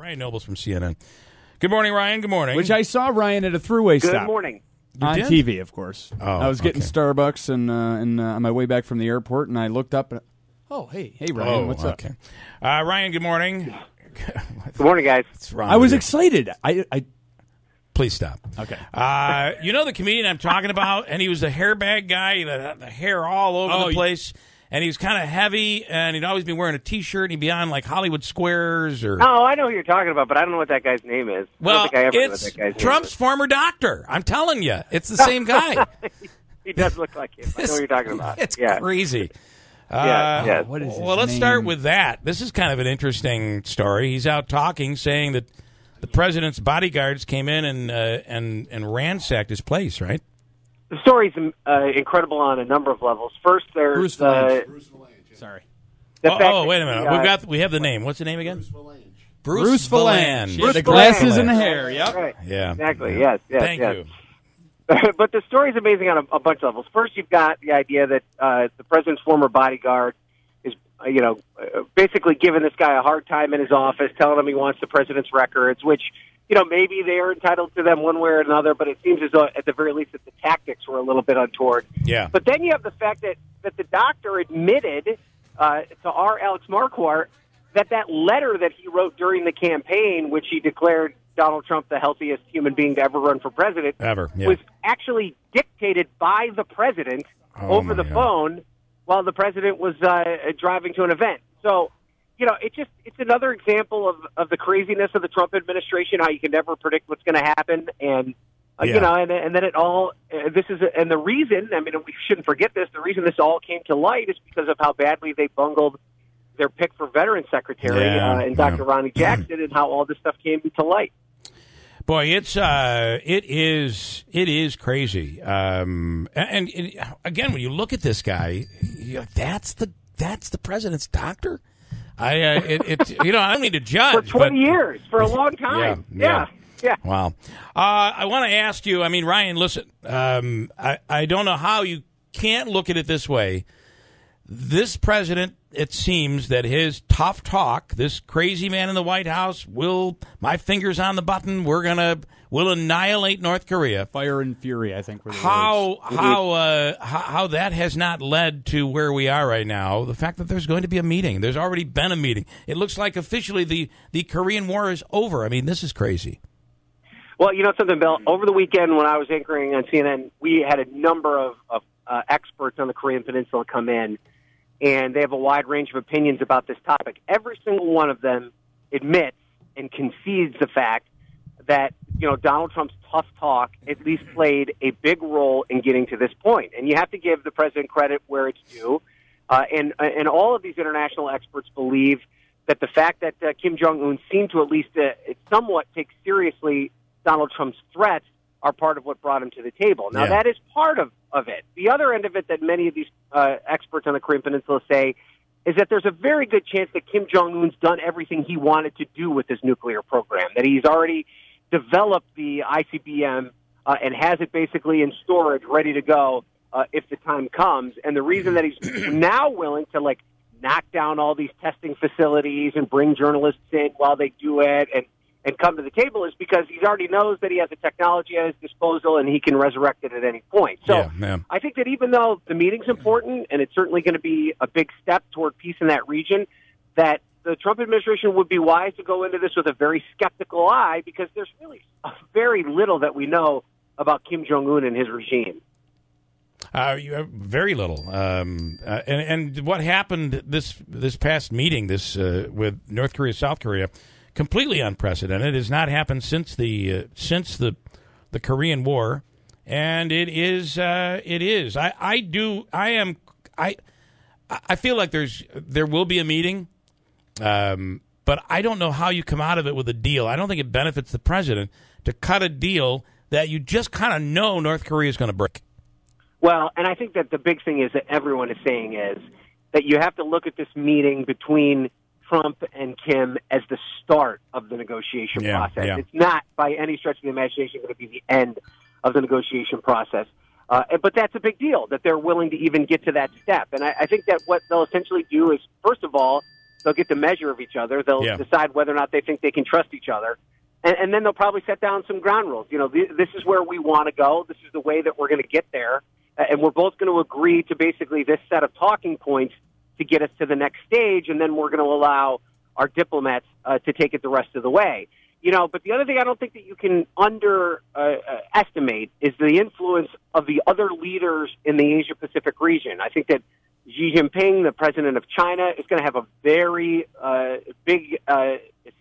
Ryan Nobles from CNN. Good morning, Ryan. Good morning. Which I saw Ryan at a thruway stop. Good morning. On TV, of course. Oh, I was getting Starbucks and on my way back from the airport, and I looked up. And, hey, Ryan, what's up? Okay. Ryan, good morning. Good morning, guys. What's wrong I was with you? excited. Please stop. Okay. You know the comedian I'm talking about, and he was a hairbag guy, the hair all over the place. And he was kind of heavy, and he'd always be wearing a T-shirt, and he'd be on, like, Hollywood Squares. Oh, I know who you're talking about, but I don't know what that guy's name is. Well, it's Trump's former doctor. I'm telling you. It's the same guy. He does look like him. I know what you're talking about. It's crazy. What is his let's name? start with that. This is kind of an interesting story. He's out talking, saying that the president's bodyguards came in and ransacked his place, right? The story's incredible on a number of levels. First, there's Bruce Valanche. Sorry. Wait a minute. We have the name. What's the name again? Bruce Valanche. Yeah, the glasses and the hair. Yep. Right. Yeah. Exactly. Yes. Thank you. But the story's amazing on a bunch of levels. First, you've got the idea that the president's former bodyguard is, basically giving this guy a hard time in his office, telling him he wants the president's records, which, maybe they are entitled to them one way or another, but it seems as though, at the very least, that the tactics were a little bit untoward. Yeah. But then you have the fact that the doctor admitted to our Alex Marquardt that letter that he wrote during the campaign, which he declared Donald Trump the healthiest human being to ever run for president, was actually dictated by the president over the phone while the president was driving to an event. So, it's another example of the craziness of the Trump administration, how you can never predict what's going to happen. And, and then it all, and the reason, we shouldn't forget this, the reason this all came to light is because of how badly they bungled their pick for Veterans Secretary and Dr. Ronnie Jackson, and how all this stuff came to light. Boy, it is crazy. And again, when you look at this guy, that's the president's doctor. I don't need to judge. For 20 years, for a long time. Yeah. Wow. I want to ask you, Ryan, listen, I don't know how you can't look at it this way. This president, it seems that his tough talk, this crazy man in the White House, my finger's on the button, we'll annihilate North Korea. Fire and fury, I think, were the words. How that has not led to where we are right now, the fact that there's going to be a meeting. There's already been a meeting. It looks like officially the Korean War is over. This is crazy. Well, you know something, Bill? Over the weekend when I was anchoring on CNN, we had a number of experts on the Korean Peninsula come in, and they have a wide range of opinions about this topic. Every single one of them admits and concedes the fact that, Donald Trump's tough talk at least played a big role in getting to this point. And you have to give the president credit where it's due. And all of these international experts believe that the fact that Kim Jong-un seemed to at least somewhat take seriously Donald Trump's threats are part of what brought him to the table. Now, that is part of it. The other end of it that many of these experts on the Korean Peninsula say is that there's a very good chance that Kim Jong-un's done everything he wanted to do with his nuclear program, that he's already developed the ICBM and has it basically in storage, ready to go if the time comes. And the reason that he's now willing to, knock down all these testing facilities and bring journalists in while they do it and come to the table is because he already knows that he has the technology at his disposal and he can resurrect it at any point. So I think that even though the meeting's important and it's certainly going to be a big step toward peace in that region, that the Trump administration would be wise to go into this with a very skeptical eye because there's really very little that we know about Kim Jong-un and his regime. Very little. And what happened this past meeting with North Korea, South Korea, completely unprecedented. It has not happened since the Korean War, and it is. I feel like there will be a meeting, but I don't know how you come out of it with a deal. I don't think it benefits the president to cut a deal that you just kind of know North Korea is going to break. Well, and I think that the big thing is that everyone is saying is that you have to look at this meeting between Trump and Kim as the start of the negotiation process. Yeah. It's not by any stretch of the imagination going to be the end of the negotiation process. But that's a big deal, that they're willing to even get to that step. And I think that what they'll essentially do is, first of all, they'll get the measure of each other. They'll decide whether or not they think they can trust each other. And then they'll probably set down some ground rules. This is where we want to go. This is the way that we're going to get there. And we're both going to agree to basically this set of talking points to get us to the next stage, and then we're going to allow our diplomats to take it the rest of the way. But the other thing I don't think that you can underestimate is the influence of the other leaders in the Asia-Pacific region. I think that Xi Jinping, the president of China, is going to have a very big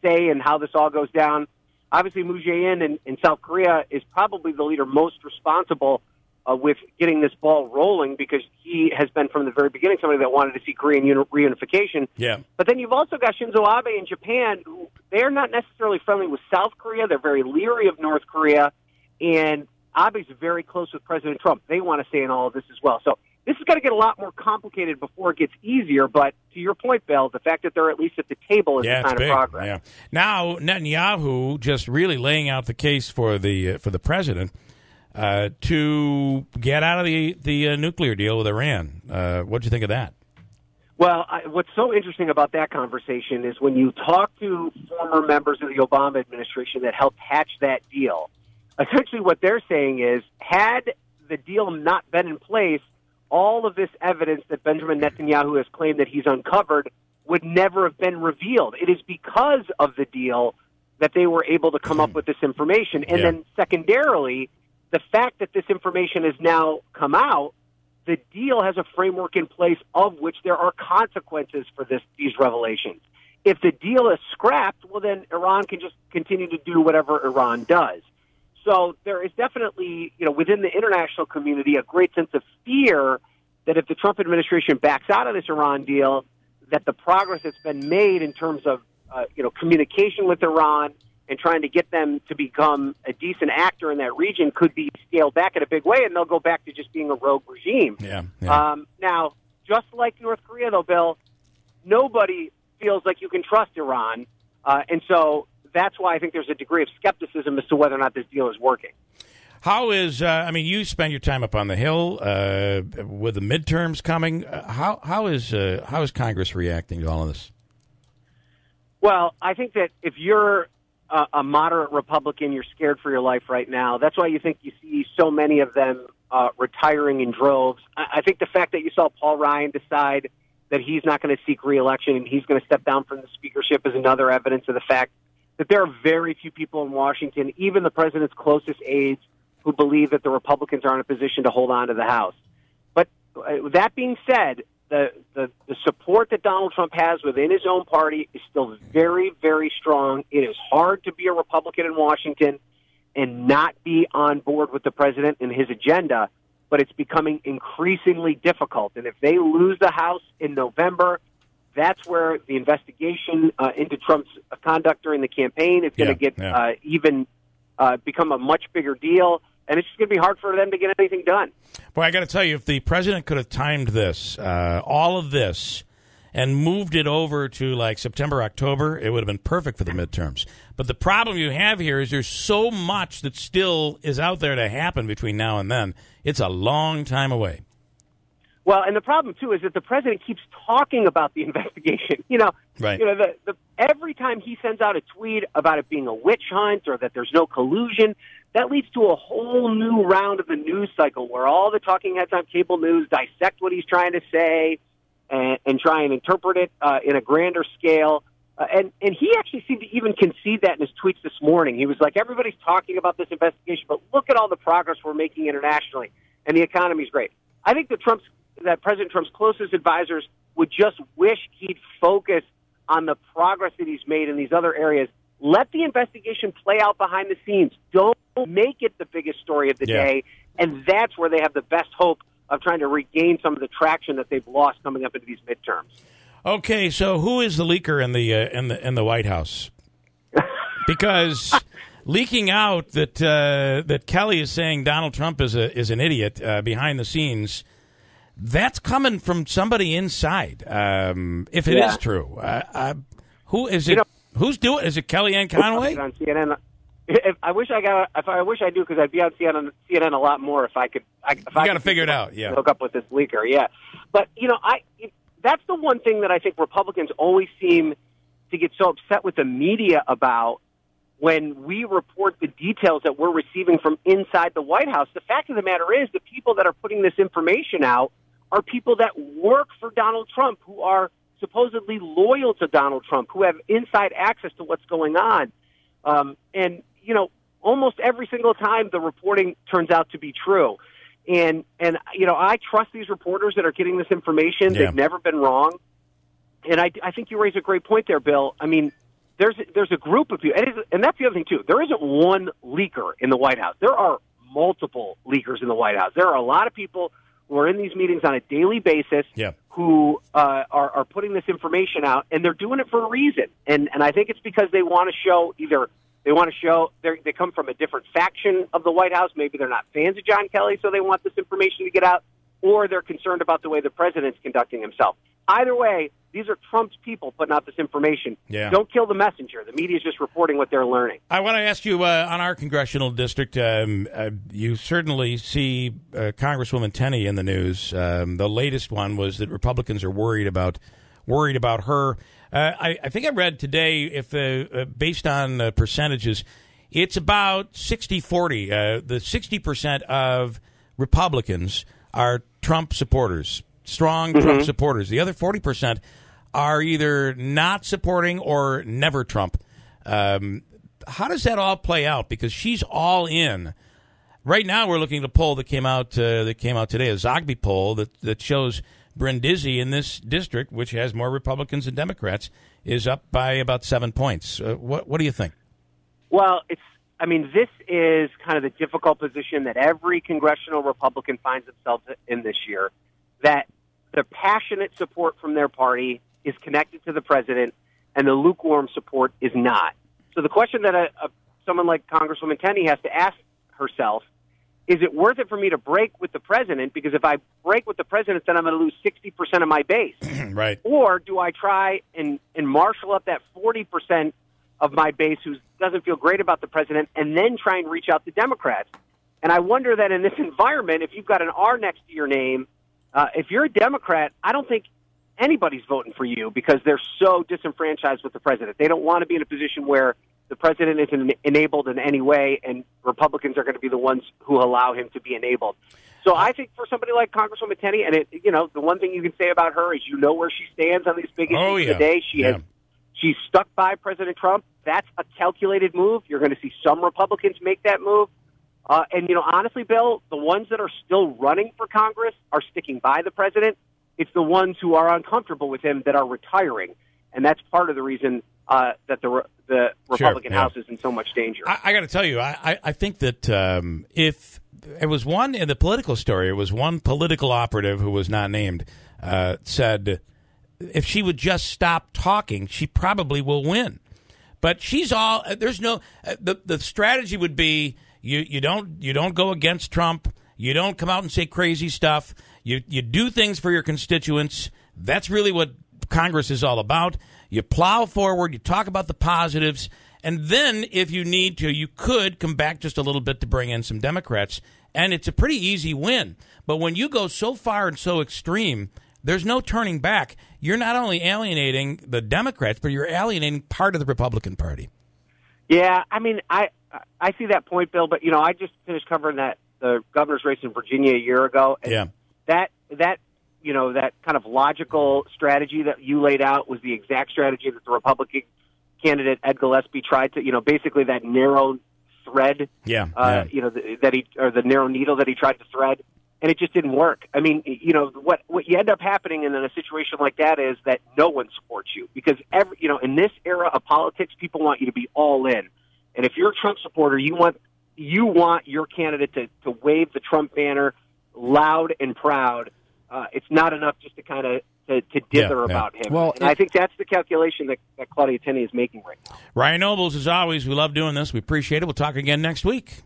say in how this all goes down. Obviously, Moon Jae-in in South Korea is probably the leader most responsible with getting this ball rolling, because he has been from the very beginning somebody that wanted to see Korean reunification. Yeah. But then you've also got Shinzo Abe in Japan, who they're not necessarily friendly with South Korea. They're very leery of North Korea. And Abe's very close with President Trump. They want to say in all of this as well. So this is going to get a lot more complicated before it gets easier. But to your point, Bill, the fact that they're at least at the table is a sign of progress. Yeah. Now, Netanyahu just really laying out the case for the president to get out of the nuclear deal with Iran. What do you think of that? Well, what's so interesting about that conversation is when you talk to former members of the Obama administration that helped hatch that deal, essentially what they're saying is, had the deal not been in place, all of this evidence that Benjamin Netanyahu has claimed that he's uncovered would never have been revealed. It is because of the deal that they were able to come up with this information. And then secondarily, the fact that this information has now come out, the deal has a framework in place of which there are consequences for these revelations. If the deal is scrapped, well, then Iran can just continue to do whatever Iran does. So there is definitely, within the international community, a great sense of fear that if the Trump administration backs out of this Iran deal, that the progress that's been made in terms of, communication with Iran and trying to get them to become a decent actor in that region could be scaled back in a big way, and they'll go back to just being a rogue regime. Now, just like North Korea, though, Bill, nobody feels like you can trust Iran, and so that's why I think there's a degree of skepticism as to whether or not this deal is working. How is, you spend your time up on the Hill with the midterms coming. How is Congress reacting to all of this? Well, I think that if you're a moderate Republican, you're scared for your life right now. That's why you think you see so many of them retiring in droves. I think the fact that you saw Paul Ryan decide that he's not going to seek re-election and he's going to step down from the speakership is another evidence of the fact that there are very few people in Washington, even the president's closest aides, who believe that the Republicans are in a position to hold on to the House. But that being said, the support that Donald Trump has within his own party is still very, very strong. It is hard to be a Republican in Washington and not be on board with the president and his agenda, but it's becoming increasingly difficult. And if they lose the House in November, that's where the investigation into Trump's conduct during the campaign is going to get become a much bigger deal. And it's just going to be hard for them to get anything done. Boy, I got to tell you, if the president could have timed this, all of this, and moved it over to like September, October, it would have been perfect for the midterms. But the problem you have here is there's so much that still is out there to happen between now and then. It's a long time away. Well, and the problem, too, is that the president keeps talking about the investigation. Right. Every time he sends out a tweet about it being a witch hunt or that there's no collusion, that leads to a whole new round of the news cycle where all the talking heads on cable news dissect what he's trying to say and try and interpret it in a grander scale. And he actually seemed to even concede that in his tweets this morning. He was like, everybody's talking about this investigation, but look at all the progress we're making internationally, and the economy's great. I think that President Trump's closest advisors would just wish he'd focus on the progress that he's made in these other areas. Let the investigation play out behind the scenes. Don't make it the biggest story of the day, and that's where they have the best hope of trying to regain some of the traction that they've lost coming up into these midterms. Okay, so who is the leaker in the White House? Because leaking out that Kelly is saying Donald Trump is an idiot behind the scenes, that's coming from somebody inside. If it is true, who is it? Who's doing? Is it Kellyanne Conway? On CNN. I wish I do, because I'd be on CNN a lot more if I could. You got to figure it out. Yeah, hook up with this leaker. Yeah, but that's the one thing that I think Republicans always seem to get so upset with the media about when we report the details that we're receiving from inside the White House. The fact of the matter is the people that are putting this information out are people that work for Donald Trump, who are supposedly loyal to Donald Trump, who have inside access to what's going on. And, you know, almost every single time the reporting turns out to be true. And you know, I trust these reporters that are getting this information. Yeah. They've never been wrong. And I think you raise a great point there, Bill. I mean, there's a group of people, and that's the other thing, too. There isn't one leaker in the White House. There are multiple leakers in the White House. There are a lot of people who are in these meetings on a daily basis who are putting this information out, and they're doing it for a reason. And I think it's because they want to show they come from a different faction of the White House. Maybe they're not fans of John Kelly, so they want this information to get out, or they're concerned about the way the president's conducting himself. Either way, these are Trump's people putting out this information. Yeah. Don't kill the messenger. The media is just reporting what they're learning. I want to ask you, on our congressional district, you certainly see Congresswoman Tenney in the news. The latest one was that Republicans are worried about her. I think I read today, if based on percentages, it's about 60-40. The 60% of Republicans are Trump supporters. Strong Trump supporters. The other 40% are either not supporting or never Trump. How does that all play out? Because she's all in. Right now, we're looking at a poll that came out today, a Zogby poll that shows Brindisi in this district, which has more Republicans than Democrats, is up by about 7 points. What do you think? Well, this is kind of the difficult position that every congressional Republican finds themselves in this year, that the passionate support from their party is connected to the president and the lukewarm support is not. So the question that someone like Congresswoman Tenney has to ask herself, is it worth it for me to break with the president? Because if I break with the president, then I'm going to lose 60% of my base. Right. Or do I try and marshal up that 40% of my base who doesn't feel great about the president and then try and reach out to Democrats? And I wonder that in this environment, if you've got an R next to your name, if you're a Democrat, I don't think anybody's voting for you because they're so disenfranchised with the president. They don't want to be in a position where the president isn't enabled in any way, and Republicans are going to be the ones who allow him to be enabled. So I think for somebody like Congresswoman Tenney, and the one thing you can say about her is where she stands on these big issues today. She's stuck by President Trump. That's a calculated move. You're going to see some Republicans make that move. And honestly, Bill, the ones that are still running for Congress are sticking by the president. It's the ones who are uncomfortable with him that are retiring. And that's part of the reason that the Republican House is in so much danger. I got to tell you, I think that if it was one in the political story, it was one political operative who was not named, said if she would just stop talking, she probably will win. But there's no, the strategy would be, You don't go against Trump. You don't come out and say crazy stuff. You do things for your constituents. That's really what Congress is all about. You plow forward. You talk about the positives. And then, if you need to, you could come back just a little bit to bring in some Democrats. And it's a pretty easy win. But when you go so far and so extreme, there's no turning back. You're not only alienating the Democrats, but you're alienating part of the Republican Party. Yeah, I see that point, Bill, but I just finished covering the governor's race in Virginia a year ago, and that kind of logical strategy that you laid out was the exact strategy that the Republican candidate Ed Gillespie tried to, basically that narrow thread, the narrow needle that he tried to thread, and it just didn't work. What you end up happening in a situation like that is that no one supports you because in this era of politics, people want you to be all in. And if you're a Trump supporter, you want your candidate to wave the Trump banner loud and proud. It's not enough just to kind of to dither about him. Well, and I think that's the calculation that Claudia Tenney is making right now. Ryan Nobles, as always, we love doing this. We appreciate it. We'll talk again next week.